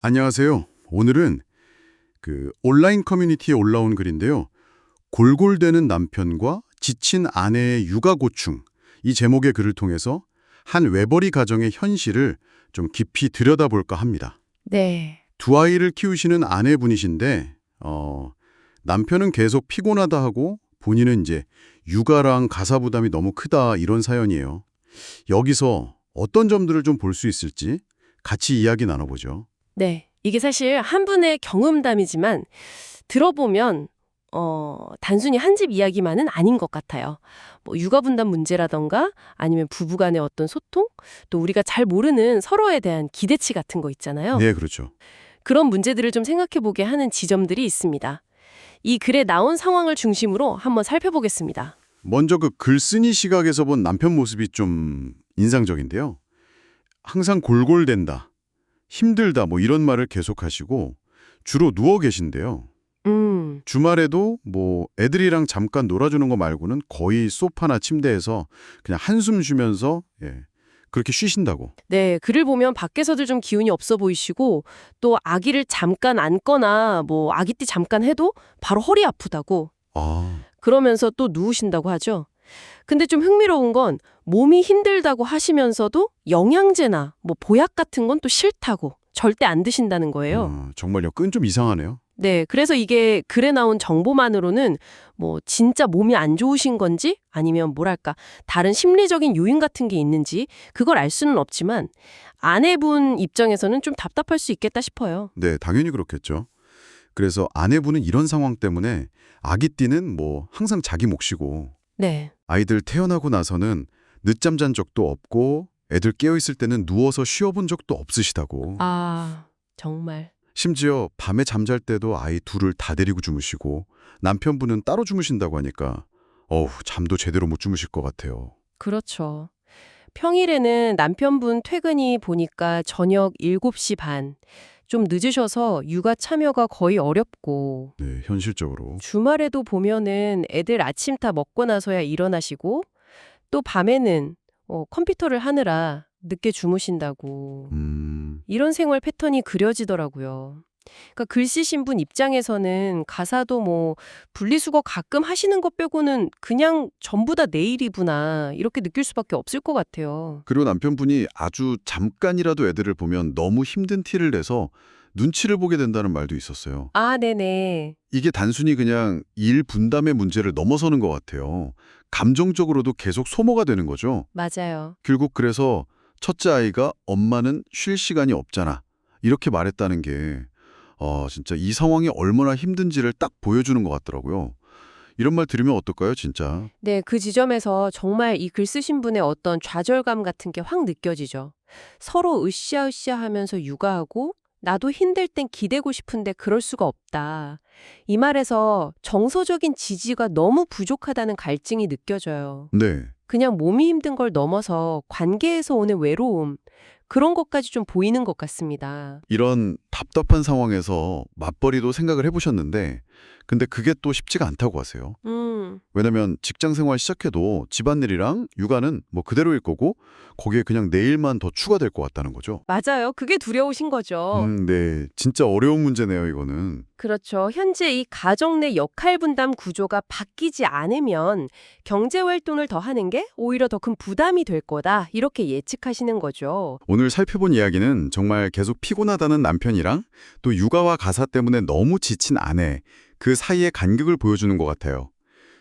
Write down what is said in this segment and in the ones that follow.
안녕하세요. 오늘은 온라인 커뮤니티에 올라온 글인데요. 골골대는 남편과 지친 아내의 육아 고충. 이 제목의 글을 통해서 한 외벌이 가정의 현실을 좀 깊이 들여다볼까 합니다. 네. 두 아이를 키우시는 아내분이신데 남편은 계속 피곤하다 하고 본인은 이제 육아랑 가사 부담이 너무 크다 이런 사연이에요. 여기서 어떤 점들을 좀 볼 수 있을지 같이 이야기 나눠보죠. 네. 이게 사실 한 분의 경험담이지만 들어보면 단순히 한 집 이야기만은 아닌 것 같아요. 뭐 육아 분담 문제라던가 아니면 부부 간의 어떤 소통, 또 우리가 잘 모르는 서로에 대한 기대치 같은 거 있잖아요. 네, 그렇죠. 그런 문제들을 좀 생각해 보게 하는 지점들이 있습니다. 이 글에 나온 상황을 중심으로 한번 살펴보겠습니다. 먼저 그 글쓴이 시각에서 본 남편 모습이 좀 인상적인데요. 항상 골골댄다, 힘들다 뭐 이런 말을 계속하시고 주로 누워 계신데요. 주말에도 뭐 애들이랑 잠깐 놀아주는 거 말고는 거의 소파나 침대에서 그냥 한숨 쉬면서 그렇게 쉬신다고. 네, 글을 보면 밖에서도 좀 기운이 없어 보이시고 또 아기를 잠깐 안거나 뭐 아기띠 잠깐 해도 바로 허리 아프다고 아, 그러면서 또 누우신다고 하죠. 근데 좀 흥미로운 건 몸이 힘들다고 하시면서도 영양제나 뭐 보약 같은 건 또 싫다고 절대 안 드신다는 거예요. 정말요. 끈 좀 이상하네요. 네, 그래서 이게 글에 나온 정보만으로는 뭐 진짜 몸이 안 좋으신 건지 아니면 뭐랄까 다른 심리적인 요인 같은 게 있는지 그걸 알 수는 없지만 아내분 입장에서는 좀 답답할 수 있겠다 싶어요. 네, 당연히 그렇겠죠. 그래서 아내분은 이런 상황 때문에 아기띠는 뭐 항상 자기 몫이고 네. 아이들 태어나고 나서는 늦잠 잔 적도 없고 애들 깨어있을 때는 누워서 쉬어본 적도 없으시다고. 아, 정말. 심지어 밤에 잠잘 때도 아이 둘을 다 데리고 주무시고 남편분은 따로 주무신다고 하니까 잠도 제대로 못 주무실 것 같아요. 그렇죠. 평일에는 남편분 퇴근이 보니까 저녁 7시 반. 좀 늦으셔서 육아 참여가 거의 어렵고 네, 현실적으로. 주말에도 보면은 애들 아침 다 먹고 나서야 일어나시고 또 밤에는 컴퓨터를 하느라 늦게 주무신다고 이런 생활 패턴이 그려지더라고요. 그러니까 글 쓰신 분 입장에서는 가사도 뭐 분리수거 가끔 하시는 것 빼고는 그냥 전부 다 내 일이구나 이렇게 느낄 수밖에 없을 것 같아요. 그리고 남편분이 아주 잠깐이라도 애들을 보면 너무 힘든 티를 내서 눈치를 보게 된다는 말도 있었어요. 아, 네네. 이게 단순히 그냥 일 분담의 문제를 넘어서는 것 같아요. 감정적으로도 계속 소모가 되는 거죠. 맞아요. 결국 그래서 첫째 아이가 엄마는 쉴 시간이 없잖아. 이렇게 말했다는 게 진짜 이 상황이 얼마나 힘든지를 딱 보여주는 것 같더라고요. 이런 말 들으면 어떨까요, 진짜? 네, 그 지점에서 정말 이 글 쓰신 분의 어떤 좌절감 같은 게 확 느껴지죠. 서로 으쌰으쌰 하면서 육아하고 나도 힘들 땐 기대고 싶은데 그럴 수가 없다. 이 말에서 정서적인 지지가 너무 부족하다는 갈증이 느껴져요. 네. 그냥 몸이 힘든 걸 넘어서 관계에서 오는 외로움, 그런 것까지 좀 보이는 것 같습니다. 이런 답답한 상황에서 맞벌이도 생각을 해보셨는데 근데 그게 또 쉽지가 않다고 하세요. 왜냐면 직장 생활 시작해도 집안일이랑 육아는 뭐 그대로일 거고 거기에 그냥 내일만 더 추가될 것 같다는 거죠. 맞아요. 그게 두려우신 거죠. 네. 진짜 어려운 문제네요, 이거는. 그렇죠. 현재 이 가정 내 역할 분담 구조가 바뀌지 않으면 경제 활동을 더 하는 게 오히려 더 큰 부담이 될 거다. 이렇게 예측하시는 거죠. 오늘 살펴본 이야기는 정말 계속 피곤하다는 남편이랑 또 육아와 가사 때문에 너무 지친 아내, 그 사이의 간극을 보여주는 것 같아요.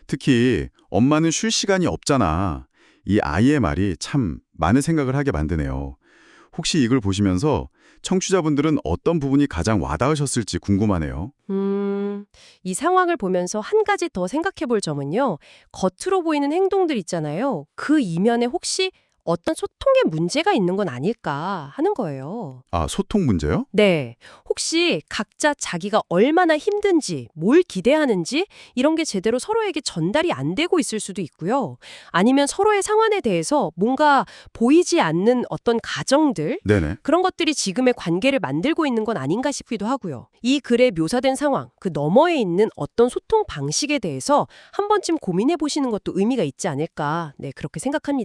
특히 엄마는 쉴 시간이 없잖아. 이 아이의 말이 참 많은 생각을 하게 만드네요. 혹시 이걸 보시면서 청취자분들은 어떤 부분이 가장 와닿으셨을지 궁금하네요. 이 상황을 보면서 한 가지 더 생각해 볼 점은요. 겉으로 보이는 행동들 있잖아요. 그 이면에 혹시 어떤 소통의 문제가 있는 건 아닐까 하는 거예요. 아, 소통 문제요? 네. 혹시 각자 자기가 얼마나 힘든지, 뭘 기대하는지 이런 게 제대로 서로에게 전달이 안 되고 있을 수도 있고요. 아니면 서로의 상황에 대해서 뭔가 보이지 않는 어떤 가정들, 네네. 그런 것들이 지금의 관계를 만들고 있는 건 아닌가 싶기도 하고요. 이 글에 묘사된 상황, 그 너머에 있는 어떤 소통 방식에 대해서 한 번쯤 고민해 보시는 것도 의미가 있지 않을까, 네, 그렇게 생각합니다.